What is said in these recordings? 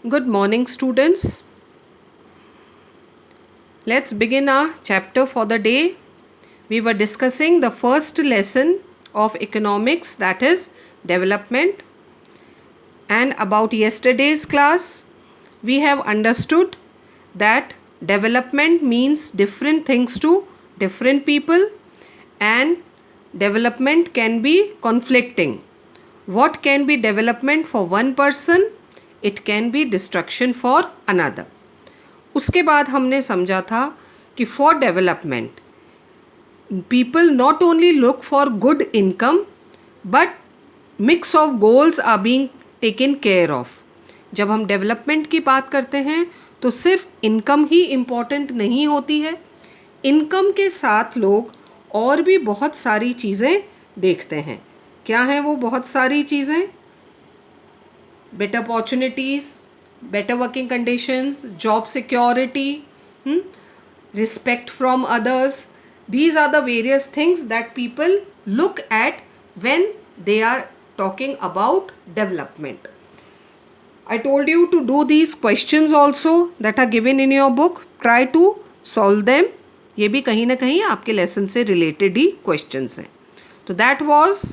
Good morning, students. Let's begin our chapter for the day. We were discussing the first lesson of economics, that is development. And about yesterday's class, we have understood that development means different things to different people, and development can be conflicting. What can be development for one person? It can be destruction for another. उसके बाद हमने समझा था कि for development people not only look for good income but mix of goals are being taken care of. जब हम development की बात करते हैं तो सिर्फ इनकम ही इम्पॉर्टेंट नहीं होती है. इनकम के साथ लोग और भी बहुत सारी चीज़ें देखते हैं. क्या हैं वो बहुत सारी चीज़ें? Better opportunities, better working conditions, job security, respect from others. These are the various things that people look at when they are talking about development. I told you to do these questions also that are given in your book. Try to solve them. ये भी कहीं ना कहीं आपके lesson से related ही questions हैं. तो that was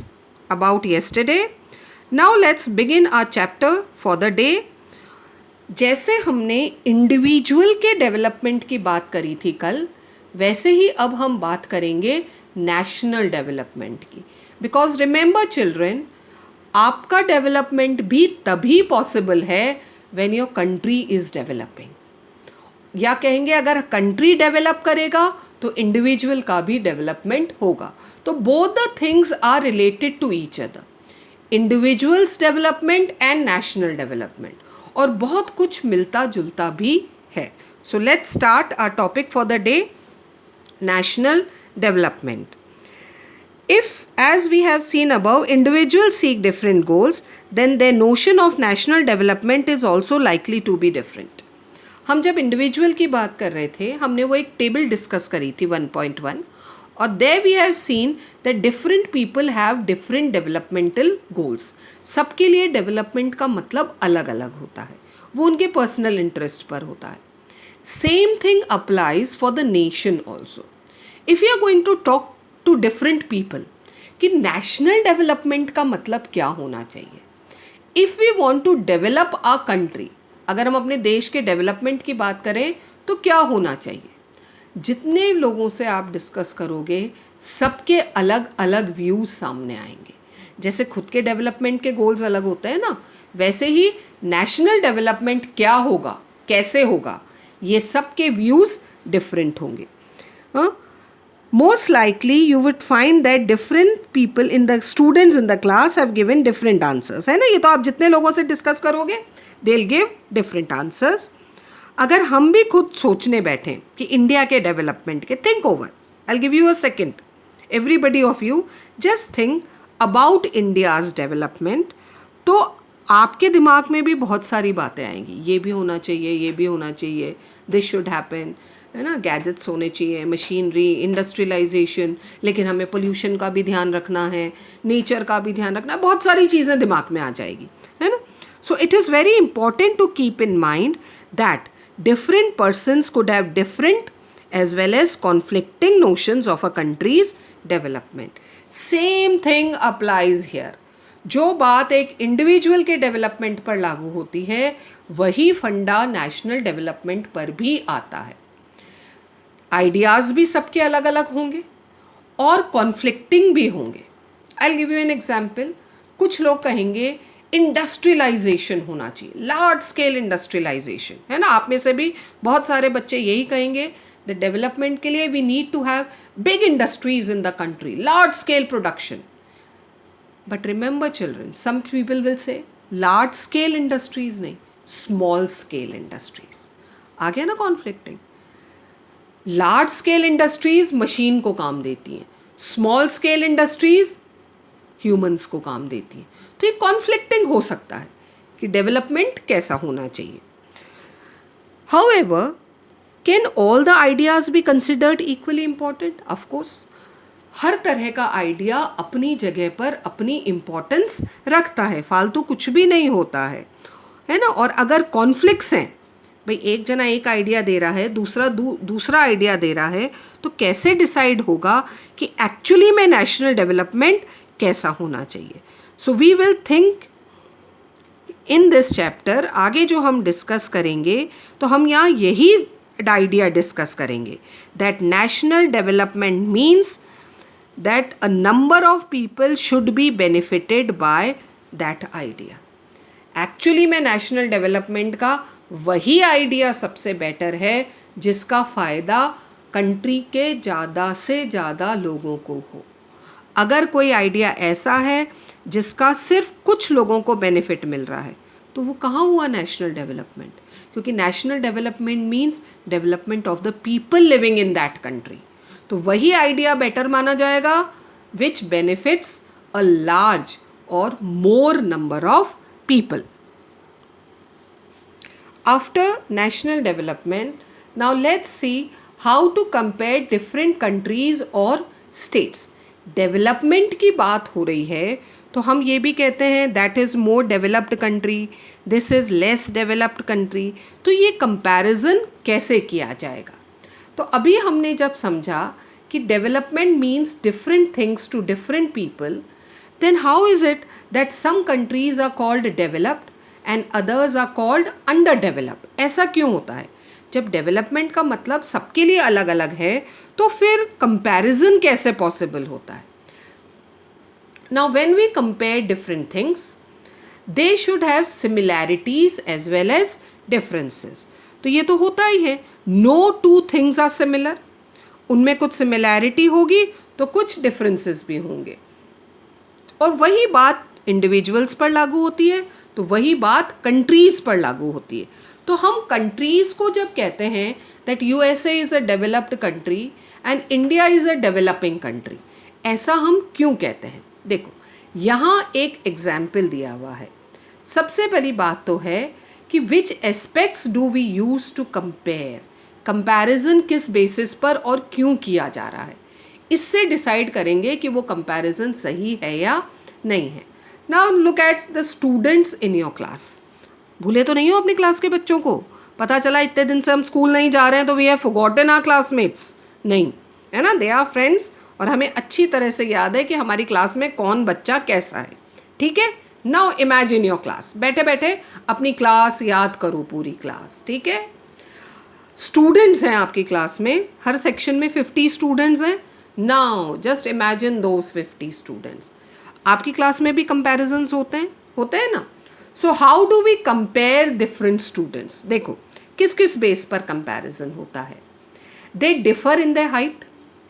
about yesterday. Now let's begin our chapter for the day. जैसे हमने इंडिविजुअल के डेवलपमेंट की बात करी थी कल, वैसे ही अब हम बात करेंगे नेशनल डेवलपमेंट की. बिकॉज रिमेंबर चिल्ड्रन, आपका डेवलपमेंट भी तभी पॉसिबल है when your country is developing. या कहेंगे अगर कंट्री डेवलप करेगा तो इंडिविजुअल का भी डेवलपमेंट होगा. तो both the things are related to each other. Individuals development and national development, और बहुत कुछ मिलता जुलता भी है. So let's start our topic for the day, national development. If, as we have seen above, individuals seek different goals, then their notion of national development is also likely to be different. हम जब individual की बात कर रहे थे, हमने वो एक टेबल डिस्कस करी थी 1.1, और there we have seen that different people have different developmental goals. सबके लिए डेवलपमेंट का मतलब अलग अलग होता है, वो उनके पर्सनल इंटरेस्ट पर होता है. Same thing applies for the nation also. If you are going to talk to different people कि नेशनल डेवलपमेंट का मतलब क्या होना चाहिए, if we want to develop our country, अगर हम अपने देश के डेवलपमेंट की बात करें तो क्या होना चाहिए. जितने लोगों से आप डिस्कस करोगे सबके अलग अलग व्यूज़ सामने आएंगे. जैसे खुद के डेवलपमेंट के गोल्स अलग होते हैं ना, वैसे ही नेशनल डेवलपमेंट क्या होगा, कैसे होगा, ये सबके व्यूज़ डिफरेंट होंगे. Most likely you would find that different people in the students in the class have given different answers, है ना. ये तो आप जितने लोगों से डिस्कस करोगे they will give different answers. अगर हम भी खुद सोचने बैठें कि इंडिया के डेवलपमेंट के, think over, I will give you a second, everybody of you just think about India's development. तो आपके दिमाग में भी बहुत सारी बातें आएंगी. ये भी होना चाहिए, ये भी होना चाहिए, दिस शुड हैपन, है ना. गैजेट्स होने चाहिए, मशीनरी, इंडस्ट्रियलाइजेशन, लेकिन हमें पोल्यूशन का भी ध्यान रखना है, नेचर का भी ध्यान रखना है, बहुत सारी चीज़ें दिमाग में आ जाएगी, है ना. So it is very important to keep in mind that different persons could have different as well as conflicting notions of a country's development. Same thing applies here. जो बात एक इंडिविजुअल के डेवलपमेंट पर लागू होती है वही फंडा नेशनल डेवलपमेंट पर भी आता है. आइडियाज़ भी सबके अलग अलग होंगे और कॉन्फ्लिक्टिंग भी होंगे. I will give you an example. कुछ लोग कहेंगे इंडस्ट्रियलाइजेशन होना चाहिए, लार्ज स्केल इंडस्ट्रियलाइजेशन, है ना. आप में से भी बहुत सारे बच्चे यही कहेंगे द डेवलपमेंट के लिए we need to have big industries in the country, large scale production. But remember children, some people will say large scale industries नहीं, स्मॉल स्केल इंडस्ट्रीज. आ गया ना conflicting. Large scale industries machine को काम देती हैं, स्मॉल स्केल इंडस्ट्रीज ह्यूमंस को काम देती हैं. तो ये कॉन्फ्लिक्टिंग हो सकता है कि डेवलपमेंट कैसा होना चाहिए. However, can all the ideas be considered equally important? Of course, हर तरह का आइडिया अपनी जगह पर अपनी इम्पोर्टेंस रखता है, फालतू कुछ भी नहीं होता है. है ना। और अगर कॉन्फ्लिक्ट्स हैं, भाई एक जना एक आइडिया दे रहा है, दूसरा दूसरा आइडिया दे रहा है, तो कैसे डिसाइड होगा कि एक्चुअली में नेशनल डेवलपमेंट कैसा होना चाहिए। So we will think in this chapter, आगे जो हम डिस्कस करेंगे तो हम यहाँ यही आइडिया डिस्कस करेंगे, that national development means that a number of people should be benefited by that idea. Actually में नेशनल डेवलपमेंट का वही आइडिया सबसे बेटर है जिसका फ़ायदा कंट्री के ज़्यादा से ज़्यादा लोगों को हो। अगर कोई आइडिया ऐसा है जिसका सिर्फ कुछ लोगों को बेनिफिट मिल रहा है, तो वो कहाँ हुआ नेशनल डेवलपमेंट? क्योंकि national development means development of the people living in that country. तो वही आइडिया बेटर माना जाएगा विच बेनिफिट्स अ लार्ज और more number of people. After national development, now let's see how to compare different countries और states. Development की बात हो रही है तो हम ये भी कहते हैं that is more developed country, this is less developed country. तो ये कंपैरिजन कैसे किया जाएगा? तो अभी हमने जब समझा कि development means different things to different people, then how is it that some countries are called developed and others are called underdeveloped? ऐसा क्यों होता है? जब डेवलपमेंट का मतलब सबके लिए अलग अलग है तो फिर कंपैरिजन कैसे पॉसिबल होता है? Now when we compare different things, they should have similarities as well as differences. तो ये तो होता ही है, no two things are similar. उनमें कुछ सिमिलैरिटी होगी तो कुछ डिफरेंसेस भी होंगे। और वही बात इंडिविजुअल्स पर लागू होती है, तो वही बात कंट्रीज़ पर लागू होती है। तो हम कंट्रीज़ को जब कहते हैं that USA is a developed country and India is a developing country, ऐसा हम क्यों कहते हैं? देखो, यहाँ एक एग्जाम्पल दिया हुआ है। सबसे पहली बात तो है कि which aspects do we use to compare, comparison किस बेसिस पर और क्यों किया जा रहा है, इससे डिसाइड करेंगे कि वो कंपैरिजन सही है या नहीं है। Now look at the students in your class. भूले तो नहीं हो अपनी क्लास के बच्चों को? पता चला इतने दिन से हम स्कूल नहीं जा रहे हैं तो we have forgotten our classmates? नहीं, है ना, दे आर फ्रेंड्स और हमें अच्छी तरह से याद है कि हमारी क्लास में कौन बच्चा कैसा है। ठीक है, नाउ इमेजिन योर क्लास। बैठे बैठे अपनी क्लास याद करो, पूरी क्लास। ठीक है, स्टूडेंट्स हैं आपकी क्लास में, हर सेक्शन में 50 स्टूडेंट्स हैं। Now just imagine those 50 students. आपकी क्लास में भी कंपैरिजन्स होते हैं ना। So how do we compare different students? देखो, किस किस बेस पर कंपैरिजन होता है। They differ in the height,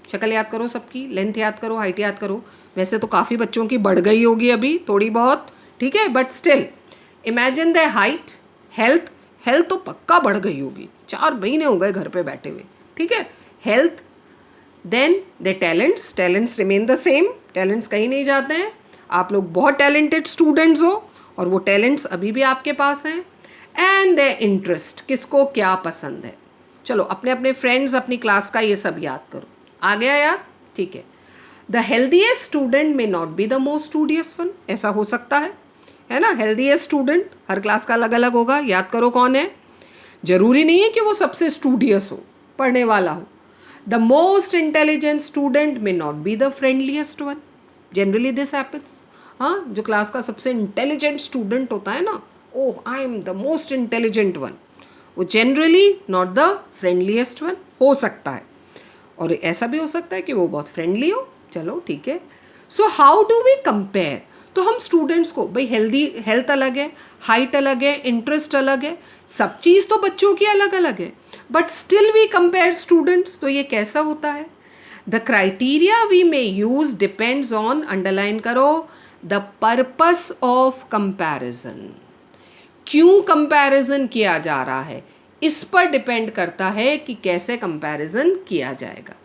शक्ल याद करो सबकी, लेंथ याद करो, हाइट याद करो। वैसे तो काफ़ी बच्चों की बढ़ गई होगी अभी थोड़ी बहुत, ठीक है, but still imagine the height. Health तो पक्का बढ़ गई होगी, 4 महीने हो गए घर पे बैठे हुए, ठीक है। Health, then the talents remain the same, talents कहीं नहीं जाते हैं। आप लोग बहुत टैलेंटेड स्टूडेंट्स हो और वो टैलेंट्स अभी भी आपके पास हैं। एंड द इंटरेस्ट, किसको क्या पसंद है। चलो अपने अपने फ्रेंड्स, अपनी क्लास का ये सब याद करो। आ गया याद? ठीक है। The healthiest student may not be the most studious one, ऐसा हो सकता है ना। हेल्दीएस्ट स्टूडेंट हर क्लास का अलग अलग होगा, याद करो कौन है। जरूरी नहीं है कि वो सबसे स्टूडियस हो, पढ़ने वाला हो। The most intelligent student may not be the friendliest one, generally this happens. हाँ, जो क्लास का सबसे इंटेलिजेंट स्टूडेंट होता है ना, oh I am the most intelligent one, वो generally not the friendliest one हो सकता है। और ऐसा भी हो सकता है कि वो बहुत फ्रेंडली हो। चलो ठीक है। So how do we compare? तो हम स्टूडेंट्स को, भाई हेल्थ अलग है, हाइट अलग है, इंटरेस्ट अलग है, सब चीज़ तो बच्चों की अलग अलग है, but still we compare students. तो ये कैसा होता है? The criteria we may use depends on, underline करो, द पर्पस ऑफ कंपैरिजन। क्यों कंपैरिजन किया जा रहा है, इस पर डिपेंड करता है कि कैसे कंपैरिजन किया जाएगा।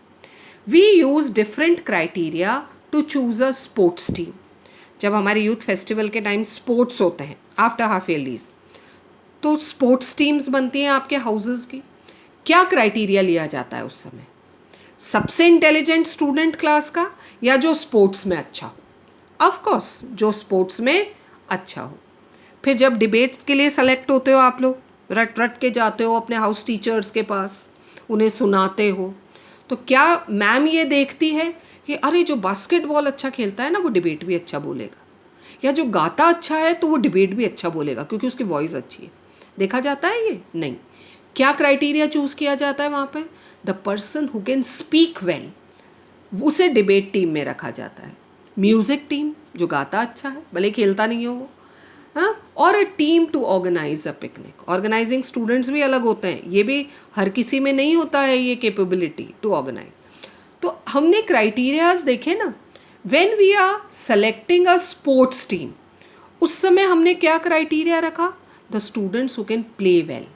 We use different criteria to choose a sports team. जब हमारे यूथ फेस्टिवल के टाइम स्पोर्ट्स होते हैं आफ्टर हाफ ईयरलीज, तो स्पोर्ट्स टीम्स बनती हैं आपके हाउसेस की। क्या क्राइटेरिया लिया जाता है उस समय? सबसे इंटेलिजेंट स्टूडेंट क्लास का या जो स्पोर्ट्स में अच्छा हो? ऑफ कोर्स जो स्पोर्ट्स में अच्छा हो। फिर जब डिबेट्स के लिए सेलेक्ट होते हो आप लोग, रट रट के जाते हो अपने हाउस टीचर्स के पास, उन्हें सुनाते हो, तो क्या मैम ये देखती है कि अरे जो बास्केटबॉल अच्छा खेलता है ना वो डिबेट भी अच्छा बोलेगा, या जो गाता अच्छा है तो वो डिबेट भी अच्छा बोलेगा क्योंकि उसकी वॉइस अच्छी है? देखा जाता है ये? नहीं। क्या क्राइटेरिया चूज़ किया जाता है वहाँ पे? The person who can speak well, उसे डिबेट टीम में रखा जाता है। म्यूज़िक टीम, जो गाता अच्छा है भले खेलता नहीं हो वो, हाँ, और a team to organise a picnic. Organising students भी अलग होते हैं, ये भी हर किसी में नहीं होता है ये कैपेबिलिटी टू ऑर्गेनाइज। तो हमने क्राइटेरियाज देखे ना, when we are selecting a sports team, उस समय हमने क्या क्राइटेरिया रखा? The students who can play well.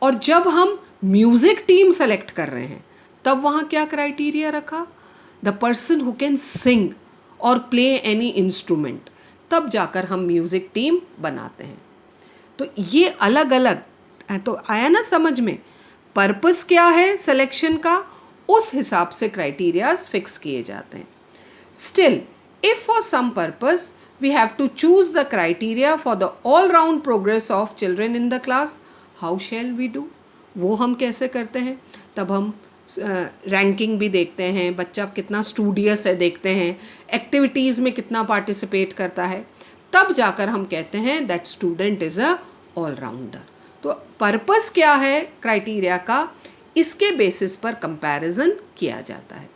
और जब हम म्यूज़िक टीम सेलेक्ट कर रहे हैं तब वहाँ क्या क्राइटेरिया रखा? The person who can sing और प्ले एनी इंस्ट्रूमेंट, तब जाकर हम म्यूज़िक टीम बनाते हैं। तो ये अलग अलग है, तो आया ना समझ में? पर्पस क्या है सिलेक्शन का, उस हिसाब से क्राइटेरियाज फिक्स किए जाते हैं। Still, if for some purpose we have to choose the criteria for the all round progress of children in the class, how shall we do? वो हम कैसे करते हैं? तब हम रैंकिंग भी देखते हैं, बच्चा कितना स्टूडियस है देखते हैं, एक्टिविटीज़ में कितना पार्टिसिपेट करता है, तब जाकर हम कहते हैं that student is a all rounder. तो पर्पस क्या है क्राइटेरिया का, इसके बेसिस पर कंपैरिजन किया जाता है।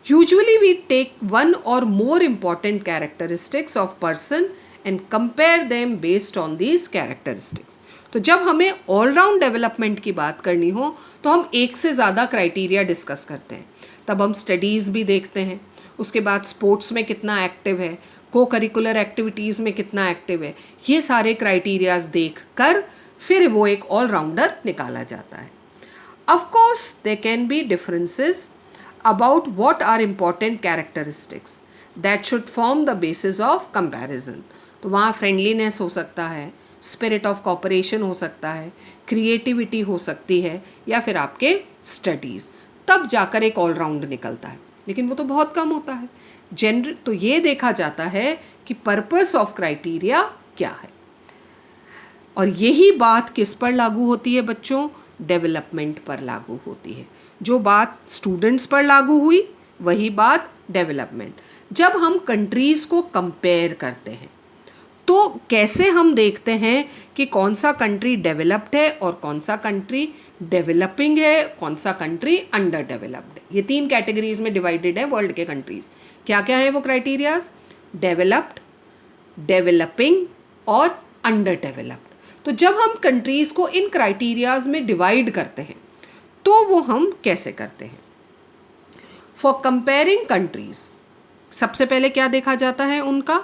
Usually we take one or more important characteristics of person and compare them based on these characteristics. तो जब हमें ऑल राउंड डेवलपमेंट की बात करनी हो तो हम एक से ज़्यादा क्राइटेरिया डिस्कस करते हैं। तब हम स्टडीज़ भी देखते हैं, उसके बाद स्पोर्ट्स में कितना एक्टिव है, को करिकुलर एक्टिविटीज़ में कितना एक्टिव है, ये सारे क्राइटेरियाज देख कर फिर वो एक ऑल राउंडर निकाला जाता है। Of course, there can be differences about what are important characteristics that should form the basis of comparison. तो वहाँ फ्रेंडलीनेस हो सकता है, स्पिरिट ऑफ कॉपरेशन हो सकता है, क्रिएटिविटी हो सकती है, या फिर आपके स्टडीज़, तब जाकर एक ऑलराउंड निकलता है। लेकिन वो तो बहुत कम होता है। जनरल तो ये देखा जाता है कि पर्पस ऑफ क्राइटेरिया क्या है, और यही बात किस पर लागू होती है बच्चों? डेवलपमेंट पर लागू होती है। जो बात स्टूडेंट्स पर लागू हुई वही बात डेवलपमेंट। जब हम कंट्रीज़ को कंपेयर करते हैं तो कैसे हम देखते हैं कि कौन सा कंट्री डेवलप्ड है और कौन सा कंट्री डेवलपिंग है, कौन सा कंट्री अंडर डेवलप्ड है? ये 3 कैटेगरीज में डिवाइडेड है वर्ल्ड के कंट्रीज़। क्या क्या है वो क्राइटेरियाज? डेवलप्ड, डेवलपिंग और अंडर डेवलप्ड। तो जब हम कंट्रीज़ को इन क्राइटेरियाज में डिवाइड करते हैं तो वो हम कैसे करते हैं? फॉर कंपेयरिंग कंट्रीज, सबसे पहले क्या देखा जाता है उनका?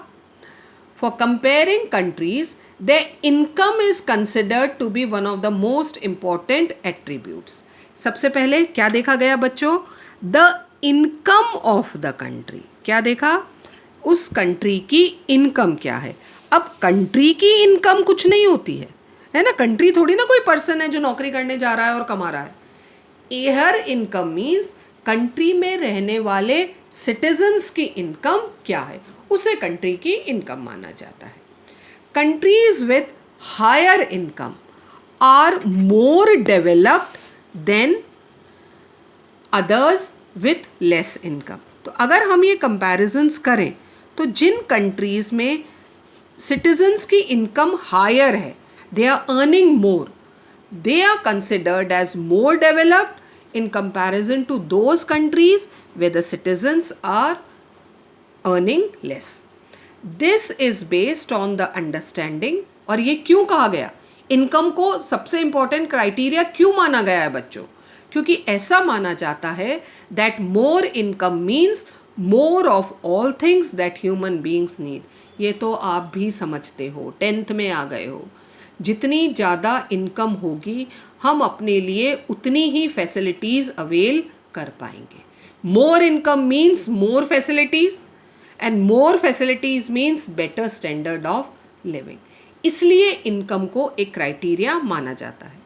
For comparing countries the income is considered to be one of the most important attributes. सबसे पहले क्या देखा गया बच्चों? The income of the country. क्या देखा? उस कंट्री की इनकम क्या है। अब कंट्री की इनकम कुछ नहीं होती है ना? कंट्री थोड़ी ना कोई पर्सन है जो नौकरी करने जा रहा है और कमा रहा है। एयर इनकम मीन्स कंट्री में रहने वाले सिटीजन्स की इनकम क्या है, उसे कंट्री की इनकम माना जाता है। Countries with higher income are more developed than others with less income. तो अगर हम ये कंपैरिजन्स करें तो जिन कंट्रीज़ में सिटीजन्स की इनकम हायर है, they are earning more, they are considered as more developed in comparison to those countries where the citizens are earning less. This is based on the understanding। और ये क्यों कहा गया? Income को सबसे important criteria क्यों माना गया है बच्चों? क्योंकि ऐसा माना जाता है that more income means more of all things that human beings need। ये तो आप भी समझते हो, 10th में आ गए हो। जितनी ज़्यादा इनकम होगी हम अपने लिए उतनी ही फैसिलिटीज़ अवेल कर पाएंगे। More income means more facilities and more facilities means better standard of living. इसलिए इनकम को एक क्राइटेरिया माना जाता है।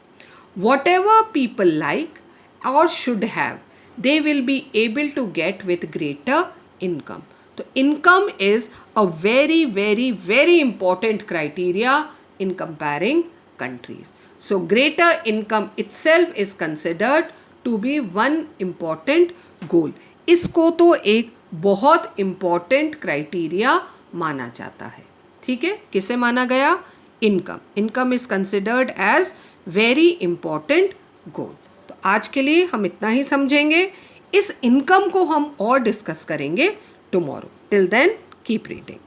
वॉट एवर पीपल लाइक और should have, they will be able to get with greater income। तो income is a very very very important criteria in comparing countries. So greater income itself is considered to be one important goal. इसको तो एक बहुत important criteria माना जाता है. ठीक है, किसे माना गया? Income. Income is considered as very important goal. तो आज के लिए हम इतना ही समझेंगे. इस इनकम को हम और डिस्कस करेंगे tomorrow. Till then, keep reading.